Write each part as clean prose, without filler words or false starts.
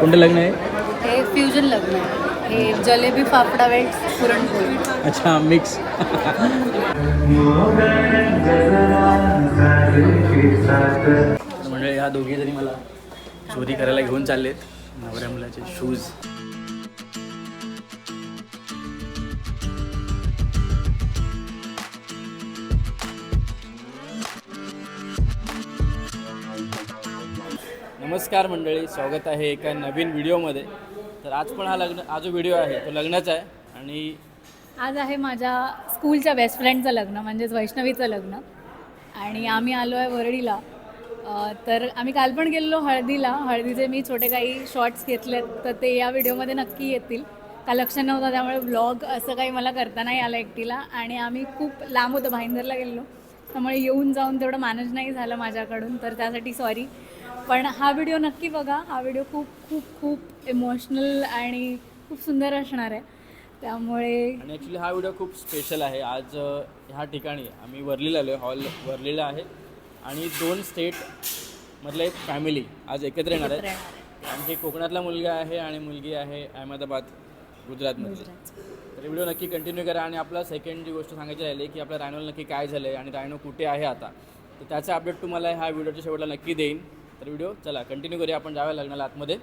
कोणतं लग्न आहे? हे फ्युजन लग्न आहे. हे जलेबी फाफडा वेट पुरणपोळी. अच्छा, मिक्स. म्हणजे ह्या दोघी जणी मला चोरी करायला घेऊन चाललेत. नवऱ्या मुलाचे शूज. नमस्कार मंडळी, स्वागत आहे एका नवीन व्हिडिओमध्ये. तर आज पण हा जो व्हिडिओ आहे तो लग्नाचा आहे. आणि आज आहे माझ्या स्कूलच्या बेस्ट फ्रेंडचं लग्न, म्हणजेच वैष्णवीचं लग्न. आणि आम्ही आलो आहे वरळीला. तर आम्ही काल पण गेलेलो हळदीला. हळदीचे मी छोटे काही शॉर्ट्स घेतलेत, तर ते या व्हिडिओमध्ये नक्की येतील. का लक्ष नव्हतं, त्यामुळे व्लॉग असं काही मला करता नाही आलं एकटीला. आणि आम्ही खूप लांब होतो, भाईंदरला गेलेलो, त्यामुळे येऊन जाऊन तेवढं मॅनेज नाही झालं माझ्याकडून, तर त्यासाठी सॉरी. पण हा व्हिडिओ नक्की बघा. हा व्हिडिओ खूप खूप खूप इमोशनल आणि खूप सुंदर असणार आहे. त्यामुळे आणि ॲक्च्युली हा व्हिडिओ खूप स्पेशल आहे. आज ह्या ठिकाणी आम्ही वरलीला आलो आहे. हॉल वरलीला आहे आणि 2 स्टेटमधलं एक फॅमिली आज एकत्र येणार आहे. आणि हे कोकणातला मुलगा आहे आणि मुलगी आहे अहमदाबाद, गुजरातमध्ये. तर व्हिडिओ नक्की कंटिन्यू करा. आणि आपला सेकंड जी गोष्ट सांगायची राहिली की आपल्या रायनोला नक्की काय झालं आहे आणि रायनो कुठे आहे आता, तर त्याचा अपडेट तुम्हाला ह्या व्हिडिओच्या शेवटला नक्की देईन. तर व्हिडिओ चला कंटिन्यू करूया. आपण जाऊया लग्नाला आतमध्ये.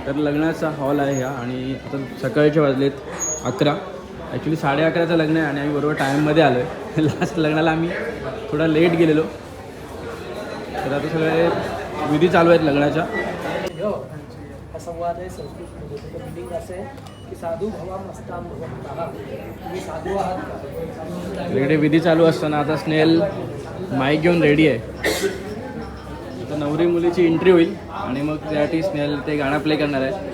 तर लग्नाचा हॉल आहे हा. आणि आता सकाळचे वाजलेत 11. ॲक्च्युली 11:30चं लग्न आहे आणि आम्ही बरोबर टाईममध्ये आलो आहे. लास्ट लग्नाला आम्ही थोडा लेट गेलेलो. तर आता सगळे विधी चालू आहेत लग्नाच्या. हा संवाद आहे संस्कृतमध्ये. त्याचं मिनिंग असं आहे की साधू भवा मस्तान भवन्तः, तुम्ही साधू आहात का? इकडे विधी चालू असताना आता स्नेहल माईक घेऊन रेडी आहे. आता नवरी मुलीची एंट्री होईल आणि मग त्यासाठी स्नेहल ते गाणं प्ले करणार आहे.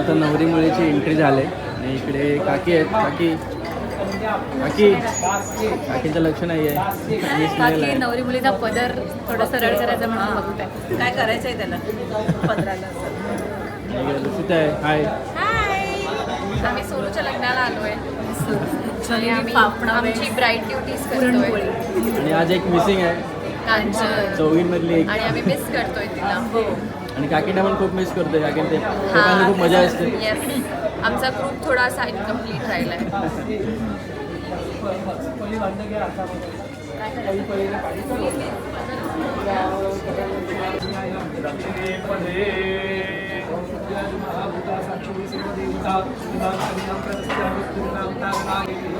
आता नवरी मुलीची एंट्री झाली आणि इकडे काकी आहेत. काकीचं लक्ष नाही आहे. आणि स्नेहल बाकी आहे. नवरी मुलीचा पदर थोडं सरळ करायचं म्हणून बघताय. काय करायचं आहे त्याला पदराला? लुसिता आहे. हाय. आम्ही सोनूच्या लग्नाला आलोय आणि आम्ही फाफडा आमची ब्राईट ड्युटीज पुरणपोळी. करतोय. आणि आज एक मिसिंग आहे कांचन चौघींमधली एक. आणि आम्ही मिस करतोय तिला. आणि काकींना पण खूप मिस करतोय. काकीन ते लोकांना खूप मजा असते. येस, आमचा ग्रुप थोडासा इनकम्प्लीट राहिला आहे.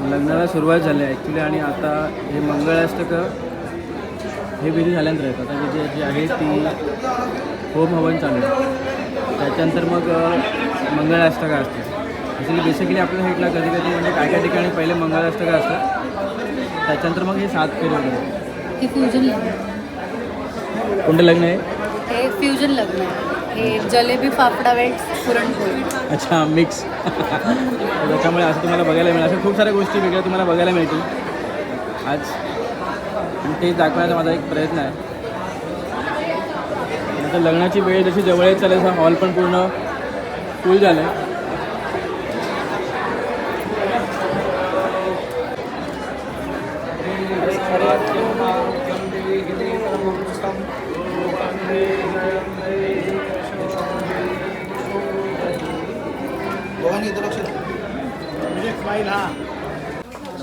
लग्नाला सुरुवात झाली आहे ॲक्च्युली. आणि आता हे मंगळाष्टकं हे विधी झाल्यानंतर आहेत. आता विधी जी आहे ती होम हवन चालू आहे. त्याच्यानंतर मग मंगळाष्टका असते. ॲक्च्युली बेसिकली आपल्या साईडला कधी कधी म्हणजे काय काय ठिकाणी पहिले मंगळाष्टका असतात, त्याच्यानंतर मग हे 7 फेरे वगैरे. हे फ्युजन लग्न आहे. कोणतं लग्न आहे? हे फ्युजन लग्न आहे. हे जलेबी फाफडा वेट पुरणपोळी. अच्छा, मिक्स. त्याच्यामुळे असं तुम्हाला बघायला मिळेल. अशा खूप साऱ्या गोष्टी वेगळ्या तुम्हाला बघायला मिळतील आज. आणि ते दाखवण्याचा माझा एक प्रयत्न आहे. आता लग्नाची वेळ जशी जवळ येत चालेल, हा हॉल पण पूर्ण फुल झालं आहे.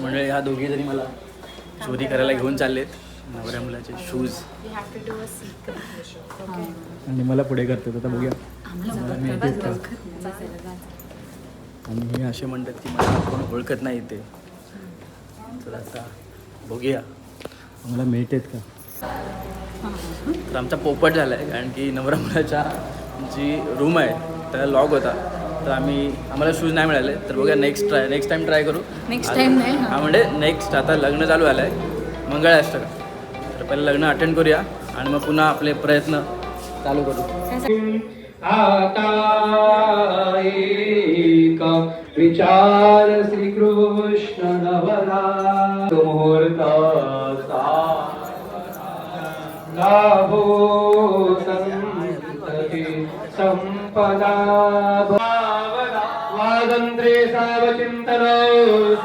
म्हणजे ह्या दोघी जणी मला चोरी करायला घेऊन चाललेत. नवऱ्या मुलाचे शूज. आणि मला पुढे करतात. आता बघूया मला मिळतात का. आणि हे असे म्हणतात की मला कोण ओळखत नाही ते. तर आता बघूया मला मिळतात का. तर आमचा पोपट झाला आहे, कारण की नवरा मुलाच्या जी रूम आहे त्याला लॉक होता, तर आम्हाला शूज नाही मिळाले. तर बघा नेक्स्ट टाइम ट्राय करू. नेक्स्ट टाइम नाही. हा म्हणजे नेक्स्ट आता लग्न चालू झालं आहे मंगळाष्टक, तर पहिलं लग्न अटेंड करूया आणि मग पुन्हा आपले प्रयत्न चालू करू. आता एक विचार श्रीकृष्ण नवरा मुहूर्ताचा लाभो संतती संपदा वादंत्रे सावचिंतन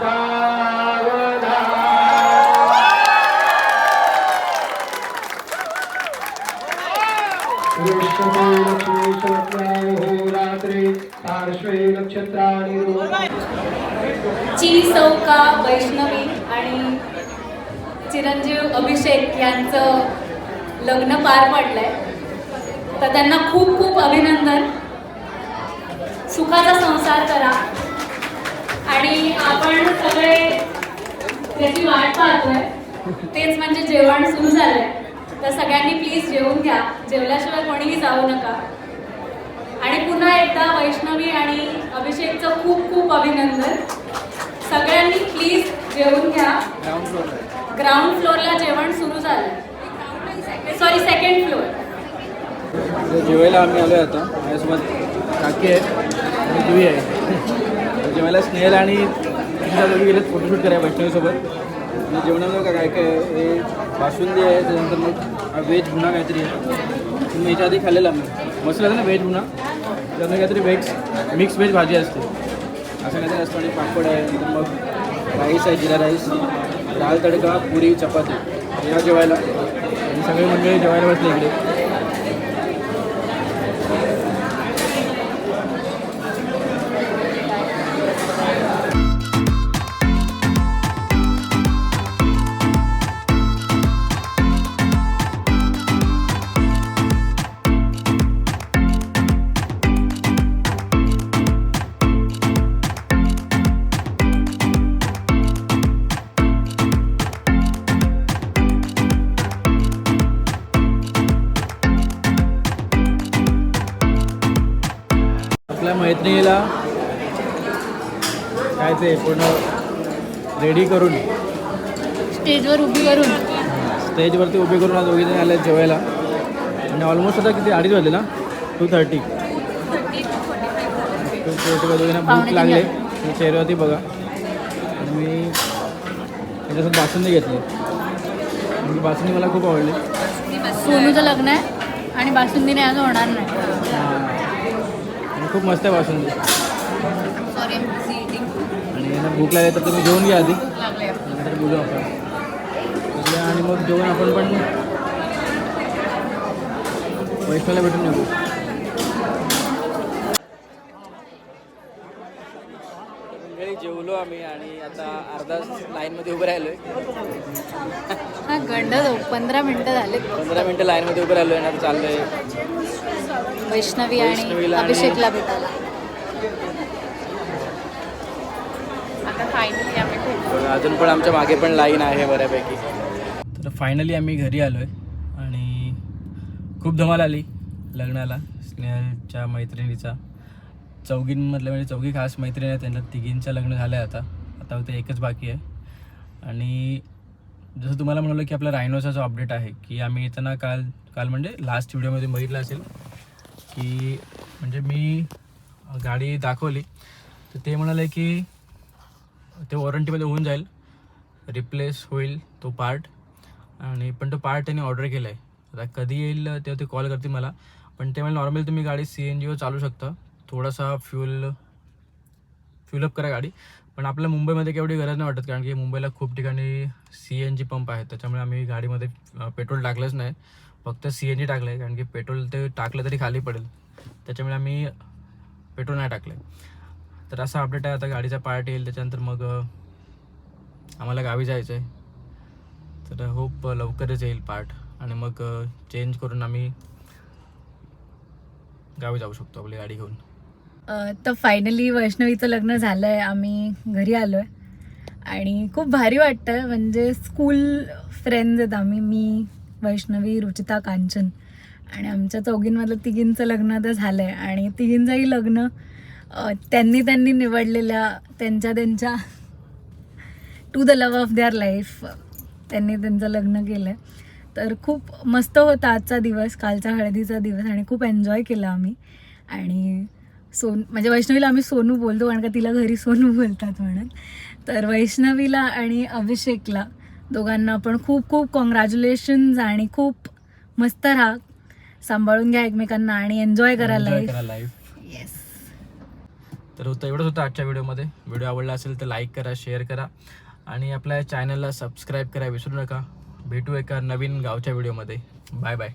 सावधा ची सौका वैष्णवी आणि चिरंजीव अभिषेक यांचं लग्न पार पडलंय, तर त्यांना खूप खूप अभिनंदन. सुखाचा संसार करा. आणि आपण सगळे त्याची वाट पाहतोय, तेच म्हणजे जेवण सुरू झालंय. तर सगळ्यांनी प्लीज जेवून घ्या, जेवल्याशिवाय कोणीही जाऊ नका. आणि पुन्हा एकदा वैष्णवी आणि अभिषेकचं खूप खूप अभिनंदन. सगळ्यांनी प्लीज जेवून घ्या. ग्राउंड फ्लोअरला जेवण सुरू झालं, सॉरी सेकंड फ्लोअर. जेवायला आम्ही आलो आहे आता. माझ्यासोबत काकी आहे आणि जुई आहे. जेवायला स्नेहल आणि दोघी गेलेत फोटोशूट करायला वैष्णवीसोबत. आणि जेवणाला काय काय हे बासुंदी आहे, त्यानंतर मग व्हेज भुना काहीतरी आहे. मी याच्या आधी खाल्लेला आम्ही, मस्त लागतं ना व्हेज भुना. त्यानंतर काहीतरी मिक्स व्हेज भाजी असते, असं काहीतरी असतं. आणि पापड आहे, नंतर मग राईस आहे, जिरा राईस, दाल तडका, पुरी, चपाती. या जेवायला आणि सगळे मंडळी जेवायला बसले इकडे. आपल्या मैत्रिणीला काय ते पूर्ण रेडी करून स्टेजवर उभी करून स्टेजवरती उभी करून आज दोघीजणी आल्या जेवायला. आणि ऑलमोस्ट आता किती 2:30 वाजले ना, 2:30. दोघींना भूक लागले, मी चेहऱ्यावरती बघा. आणि मी त्याच्यासोबत बासुंदी घेतली. आणि बासुंदी मला खूप आवडली. सोनूचं लग्न आहे आणि बासुंदीने आज होणार नाही. आणि खूप मस्त आहे बासुंदी. आणि यांना भूक लागली तर तुम्ही जेवून घ्या आधी, नंतर बोलू आपण. आणि मग जेवण आपण पण वैष्णवला भेटून निघू. जेवलो आम्ही आणि आता अर्धा लाईनमध्ये उभं राहिलो आहे. हा गंड 15 मिनिटं झाले. 15 मिनटं लाईनमध्ये उभं राहिलो आहे. आता चाललो आहे वैष्णवी आणि अभिषेकला भेटायला. आता फायनली आम्ही भेटलो. अजून पण आमच्या मागे पण लाईन आहे बऱ्यापैकी. तर फायनली आम्ही घरी आलो आहे आणि खूप धमाल आली लग्नाला. स्नेहलच्या मैत्रिणीचा चौघींमधल्या म्हणजे चौघी खास मैत्रिणी आहेत, त्यांच्या तिघींचं लग्न झालं आहे. आता फक्त एकच बाकी आहे. आणि जसं तुम्हाला म्हणालो की आपला रायनोचा जो अपडेट आहे की आम्ही येताना काल म्हणजे लास्ट व्हिडिओमध्ये बघितलं असेल की म्हणजे मी गाडी दाखवली तर ते म्हणाले की ते वॉरंटीमध्ये होऊन जाईल, रिप्लेस होईल तो पार्ट. आणि पण तो पार्ट त्यांनी ऑर्डर केला आहे. आता कधी येईल तेव्हा ते कॉल करतील मला. पण ते मला नॉर्मली तुम्ही गाडी CNGवर चालू शकता. थोडासा फ्युलअप करा गाडी. पण आपल्या मुंबईमध्ये केवढी गरज नाही वाटत, कारण की मुंबईला खूप ठिकाणी CNG पंप आहेत. त्याच्यामुळे आम्ही गाडीमध्ये पेट्रोल टाकलंच नाही, फक्त CNG टाकलं आहे. कारण की पेट्रोल ते टाकलं तरी खाली पडेल, त्याच्यामुळे आम्ही पेट्रोल नाही टाकलं आहे. तर असा अपडेट आहे. आता गाडीचा पार्ट येईल त्याच्यानंतर मग आम्हाला गावी जायचं आहे. तर होप लवकरच येईल पार्ट आणि मग चेंज करून आम्ही गावी जाऊ शकतो आपली गाडी घेऊन. तर फायनली वैष्णवीचं लग्न झालं आहे, आम्ही घरी आलो आहे आणि खूप भारी वाटतं. म्हणजे स्कूल फ्रेंड्स आहेत आम्ही, मी वैष्णवी, रुचिता, कांचन आणि आमच्या चौघींमधलं तिघींचं लग्न तर झालं आहे आणि तिघींचंही लग्न त्यांनी निवडलेल्या त्यांच्या to the love of their life त्यांनी त्यांचं लग्न केलं आहे. तर खूप मस्त होता आजचा दिवस, कालचा हळदीचा दिवस आणि खूप एन्जॉय केला आम्ही. आणि म्हणजे वैष्णवीला आम्ही सोनू बोलतो कारण का तिला घरी सोनू बोलतात म्हणून. तर वैष्णवीला आणि अभिषेकला दोघांना पण खूप खूप कॉंग्रॅच्युलेशन्स आणि खूप मस्त राहा, सांभाळून घ्या एकमेकांना आणि एन्जॉय करा लाईफ. येस. तर एवढंच होतं आजच्या व्हिडिओमध्ये. व्हिडिओ आवडला असेल तर लाईक करा, शेअर करा आणि आपल्या चॅनलला सबस्क्राईब करा विसरू नका. भेटू एका नवीन गावच्या व्हिडिओमध्ये. Bye bye.